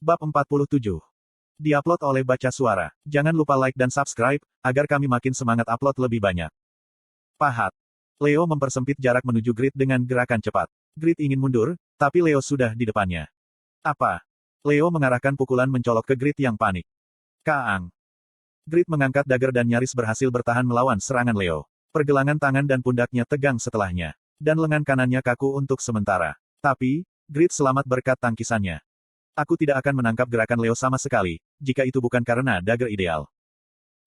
Bab 47. Diupload oleh Baca Suara. Jangan lupa like dan subscribe, agar kami makin semangat upload lebih banyak. Pahat. Leo mempersempit jarak menuju Grid dengan gerakan cepat. Grid ingin mundur, tapi Leo sudah di depannya. Apa? Leo mengarahkan pukulan mencolok ke Grid yang panik. Kaang. Grid mengangkat dagger dan nyaris berhasil bertahan melawan serangan Leo. Pergelangan tangan dan pundaknya tegang setelahnya. Dan lengan kanannya kaku untuk sementara. Tapi, Grid selamat berkat tangkisannya. Aku tidak akan menangkap gerakan Leo sama sekali, jika itu bukan karena dagger ideal.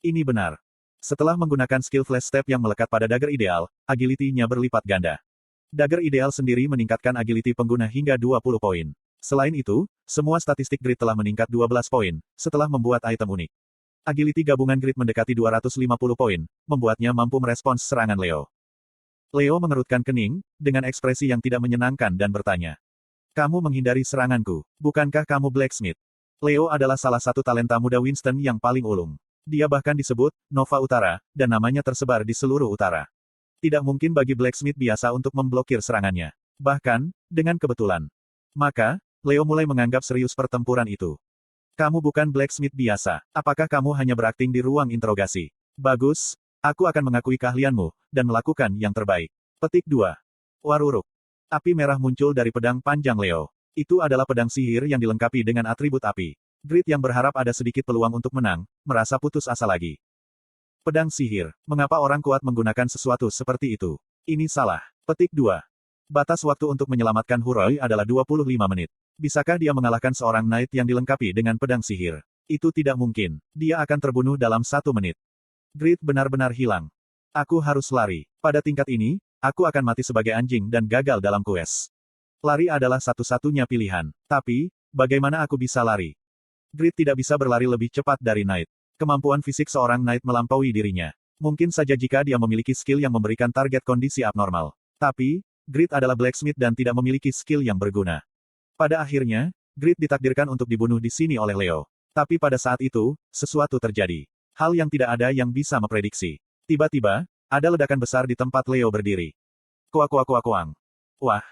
Ini benar. Setelah menggunakan skill flash step yang melekat pada dagger ideal, agility-nya berlipat ganda. Dagger ideal sendiri meningkatkan agility pengguna hingga 20 poin. Selain itu, semua statistik Grid telah meningkat 12 poin, setelah membuat item unik. Agility gabungan Grid mendekati 250 poin, membuatnya mampu merespons serangan Leo. Leo mengerutkan kening, dengan ekspresi yang tidak menyenangkan dan bertanya. Kamu menghindari seranganku, bukankah kamu blacksmith? Leo adalah salah satu talenta muda Winston yang paling ulung. Dia bahkan disebut Nova Utara, dan namanya tersebar di seluruh utara. Tidak mungkin bagi blacksmith biasa untuk memblokir serangannya. Bahkan, dengan kebetulan. Maka, Leo mulai menganggap serius pertempuran itu. Kamu bukan blacksmith biasa, apakah kamu hanya berakting di ruang interogasi? Bagus, aku akan mengakui keahlianmu, dan melakukan yang terbaik. Petik 2. Waruruk. Api merah muncul dari pedang panjang Leo. Itu adalah pedang sihir yang dilengkapi dengan atribut api. Grid yang berharap ada sedikit peluang untuk menang, merasa putus asa lagi. Pedang sihir, mengapa orang kuat menggunakan sesuatu seperti itu? Ini salah. Petik 2. Batas waktu untuk menyelamatkan Huroi adalah 25 menit. Bisakah dia mengalahkan seorang knight yang dilengkapi dengan pedang sihir? Itu tidak mungkin. Dia akan terbunuh dalam 1 menit. Grid benar-benar hilang. Aku harus lari. Pada tingkat ini, aku akan mati sebagai anjing dan gagal dalam quest. Lari adalah satu-satunya pilihan. Tapi, bagaimana aku bisa lari? Grid tidak bisa berlari lebih cepat dari knight. Kemampuan fisik seorang knight melampaui dirinya. Mungkin saja jika dia memiliki skill yang memberikan target kondisi abnormal. Tapi, Grid adalah blacksmith dan tidak memiliki skill yang berguna. Pada akhirnya, Grid ditakdirkan untuk dibunuh di sini oleh Leo. Tapi pada saat itu, sesuatu terjadi. Hal yang tidak ada yang bisa memprediksi. Tiba-tiba, ada ledakan besar di tempat Leo berdiri. Kuak-kuak-kuak-kuang. Wah.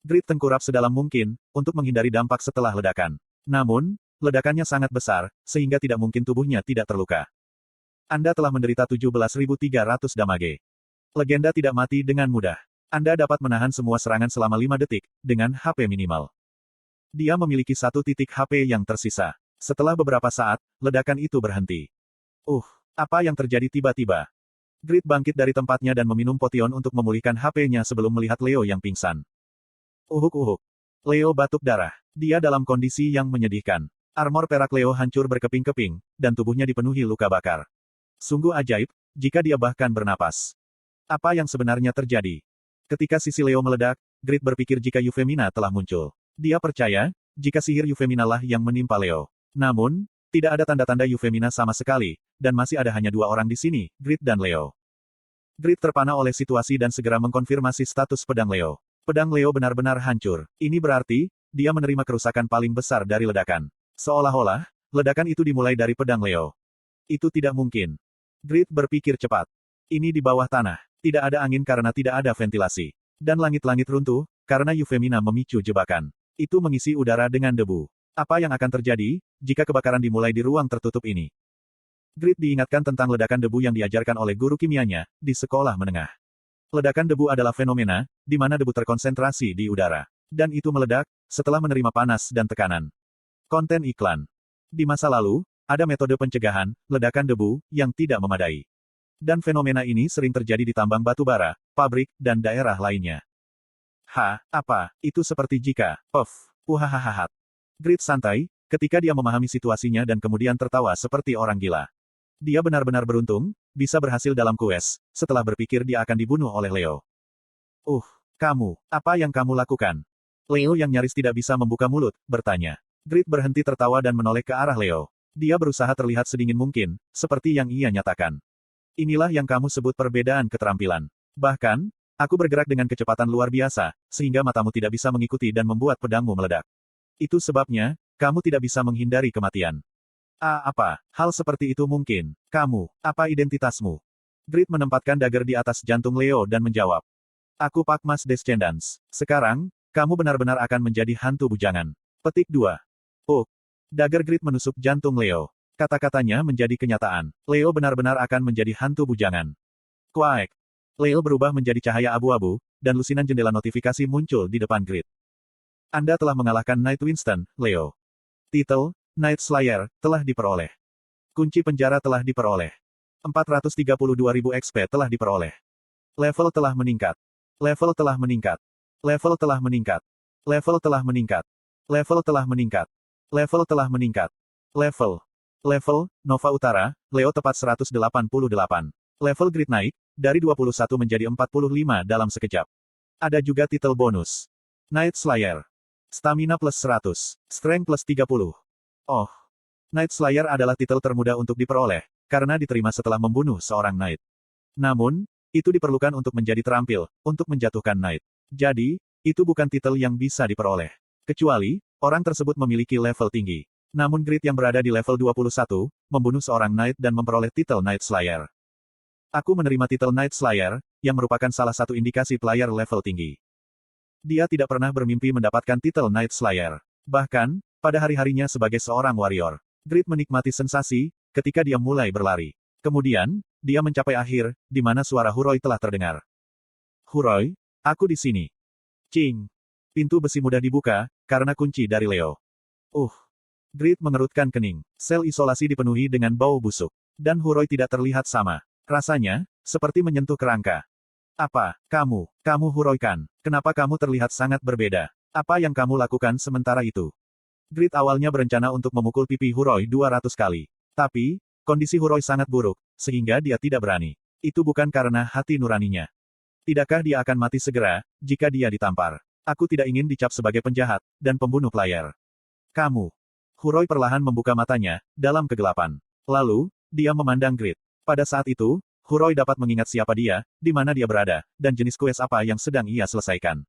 Grid tengkurap sedalam mungkin, untuk menghindari dampak setelah ledakan. Namun, ledakannya sangat besar, sehingga tidak mungkin tubuhnya tidak terluka. Anda telah menderita 17.300 damage. Legenda tidak mati dengan mudah. Anda dapat menahan semua serangan selama 5 detik, dengan HP minimal. Dia memiliki 1 titik HP yang tersisa. Setelah beberapa saat, ledakan itu berhenti. Apa yang terjadi tiba-tiba? Grid bangkit dari tempatnya dan meminum potion untuk memulihkan HP-nya sebelum melihat Leo yang pingsan. Uhuk-uhuk. Leo batuk darah. Dia dalam kondisi yang menyedihkan. Armor perak Leo hancur berkeping-keping, dan tubuhnya dipenuhi luka bakar. Sungguh ajaib, jika dia bahkan bernapas. Apa yang sebenarnya terjadi? Ketika sisi Leo meledak, Grid berpikir jika Euphemina telah muncul. Dia percaya, jika sihir Euphemina lah yang menimpa Leo. Namun, tidak ada tanda-tanda Euphemina sama sekali, dan masih ada hanya 2 orang di sini, Grid dan Leo. Grid terpana oleh situasi dan segera mengkonfirmasi status pedang Leo. Pedang Leo benar-benar hancur. Ini berarti, dia menerima kerusakan paling besar dari ledakan. Seolah-olah, ledakan itu dimulai dari pedang Leo. Itu tidak mungkin. Grid berpikir cepat. Ini di bawah tanah. Tidak ada angin karena tidak ada ventilasi. Dan langit-langit runtuh, karena Euphemina memicu jebakan. Itu mengisi udara dengan debu. Apa yang akan terjadi, jika kebakaran dimulai di ruang tertutup ini? Grid diingatkan tentang ledakan debu yang diajarkan oleh guru kimianya, di sekolah menengah. Ledakan debu adalah fenomena, di mana debu terkonsentrasi di udara. Dan itu meledak, setelah menerima panas dan tekanan. Konten iklan. Di masa lalu, ada metode pencegahan, ledakan debu, yang tidak memadai. Dan fenomena ini sering terjadi di tambang batu bara, pabrik, dan daerah lainnya. Apa, itu seperti jika, Uhahahahat. Grid santai, ketika dia memahami situasinya dan kemudian tertawa seperti orang gila. Dia benar-benar beruntung, bisa berhasil dalam quest, setelah berpikir dia akan dibunuh oleh Leo. Kamu, apa yang kamu lakukan? Leo yang nyaris tidak bisa membuka mulut, bertanya. Grid berhenti tertawa dan menoleh ke arah Leo. Dia berusaha terlihat sedingin mungkin, seperti yang ia nyatakan. Inilah yang kamu sebut perbedaan keterampilan. Bahkan, aku bergerak dengan kecepatan luar biasa, sehingga matamu tidak bisa mengikuti dan membuat pedangmu meledak. Itu sebabnya, kamu tidak bisa menghindari kematian. Apa? Hal seperti itu mungkin. Kamu, apa identitasmu? Grid menempatkan dagger di atas jantung Leo dan menjawab. Aku Pakmas Descendants. Sekarang, kamu benar-benar akan menjadi hantu bujangan. Petik 2. Dagger Grid menusuk jantung Leo. Kata-katanya menjadi kenyataan. Leo benar-benar akan menjadi hantu bujangan. Kuaek. Leo berubah menjadi cahaya abu-abu, dan lusinan jendela notifikasi muncul di depan Grid. Anda telah mengalahkan Knight Winston, Leo. Titel, Night Slayer, telah diperoleh. Kunci penjara telah diperoleh. 432.000 XP telah diperoleh. Level telah meningkat. Level telah meningkat. Level telah meningkat. Level telah meningkat. Level telah meningkat. Level telah meningkat. Level. Level, Nova Utara, Leo tepat 188. Level Grid naik, dari 21 menjadi 45 dalam sekejap. Ada juga titel bonus. Night Slayer. Stamina plus 100. Strength plus 30. Oh. Night Slayer adalah titel termudah untuk diperoleh, karena diterima setelah membunuh seorang Knight. Namun, itu diperlukan untuk menjadi terampil, untuk menjatuhkan Knight. Jadi, itu bukan titel yang bisa diperoleh. Kecuali, orang tersebut memiliki level tinggi. Namun Grid yang berada di level 21, membunuh seorang Knight dan memperoleh titel Night Slayer. Aku menerima titel Night Slayer, yang merupakan salah satu indikasi player level tinggi. Dia tidak pernah bermimpi mendapatkan titel Night Slayer. Bahkan, pada hari-harinya sebagai seorang warrior, Grid menikmati sensasi, ketika dia mulai berlari. Kemudian, dia mencapai akhir, di mana suara Huroi telah terdengar. Huroi, aku di sini. Cing. Pintu besi mudah dibuka, karena kunci dari Leo. Grid mengerutkan kening. Sel isolasi dipenuhi dengan bau busuk. Dan Huroi tidak terlihat sama. Rasanya, seperti menyentuh kerangka. Apa, kamu Huroi kan? Kenapa kamu terlihat sangat berbeda? Apa yang kamu lakukan sementara itu? Grid awalnya berencana untuk memukul pipi Huroi 200 kali. Tapi, kondisi Huroi sangat buruk, sehingga dia tidak berani. Itu bukan karena hati nuraninya. Tidakkah dia akan mati segera, jika dia ditampar? Aku tidak ingin dicap sebagai penjahat, dan pembunuh player. Kamu. Huroi perlahan membuka matanya, dalam kegelapan. Lalu, dia memandang Grid. Pada saat itu, Huroi dapat mengingat siapa dia, di mana dia berada, dan jenis quest apa yang sedang ia selesaikan.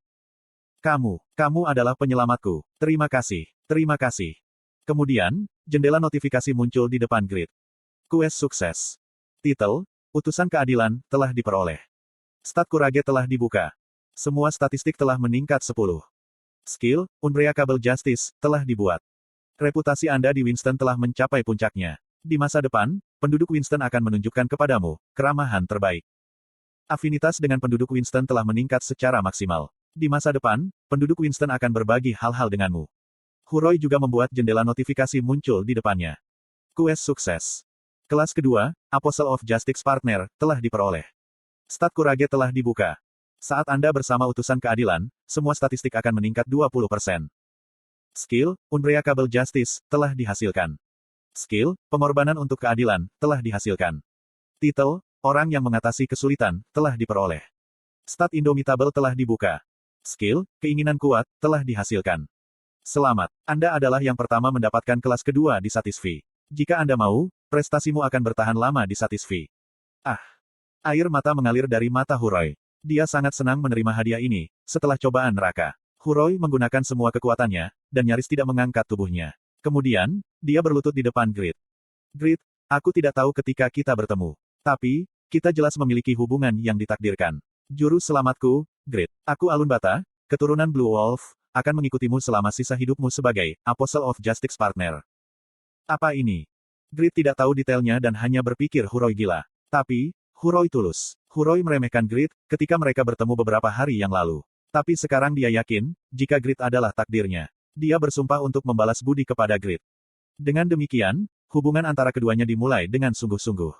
Kamu adalah penyelamatku. Terima kasih. Terima kasih. Kemudian, jendela notifikasi muncul di depan Grid. Quest sukses. Titel, Utusan Keadilan, telah diperoleh. Stat Kurage telah dibuka. Semua statistik telah meningkat 10. Skill, Unbreakable Justice, telah dibuat. Reputasi Anda di Winston telah mencapai puncaknya. Di masa depan, penduduk Winston akan menunjukkan kepadamu keramahan terbaik. Afinitas dengan penduduk Winston telah meningkat secara maksimal. Di masa depan, penduduk Winston akan berbagi hal-hal denganmu. Huroi juga membuat jendela notifikasi muncul di depannya. Quest sukses. Kelas kedua, Apostle of Justice Partner, telah diperoleh. Stat Kurage telah dibuka. Saat Anda bersama Utusan Keadilan, semua statistik akan meningkat 20%. Skill, Unbreakable Justice, telah dihasilkan. Skill, Pengorbanan untuk Keadilan, telah dihasilkan. Titel, Orang yang Mengatasi Kesulitan, telah diperoleh. Stat Indomitable telah dibuka. Skill, Keinginan Kuat, telah dihasilkan. Selamat, Anda adalah yang pertama mendapatkan kelas kedua di Satisfy. Jika Anda mau, prestasimu akan bertahan lama di Satisfy. Air mata mengalir dari mata Huroi. Dia sangat senang menerima hadiah ini, setelah cobaan neraka. Huroi menggunakan semua kekuatannya, dan nyaris tidak mengangkat tubuhnya. Kemudian, dia berlutut di depan Grid. Grid, aku tidak tahu ketika kita bertemu. Tapi, kita jelas memiliki hubungan yang ditakdirkan. Juru selamatku, Grid. Aku Alun Bata, keturunan Blue Wolf, akan mengikutimu selama sisa hidupmu sebagai Apostle of Justice Partner. Apa ini? Grid tidak tahu detailnya dan hanya berpikir Huroi gila. Tapi, Huroi tulus. Huroi meremehkan Grid, ketika mereka bertemu beberapa hari yang lalu. Tapi sekarang dia yakin, jika Grid adalah takdirnya. Dia bersumpah untuk membalas budi kepada Grid. Dengan demikian, hubungan antara keduanya dimulai dengan sungguh-sungguh.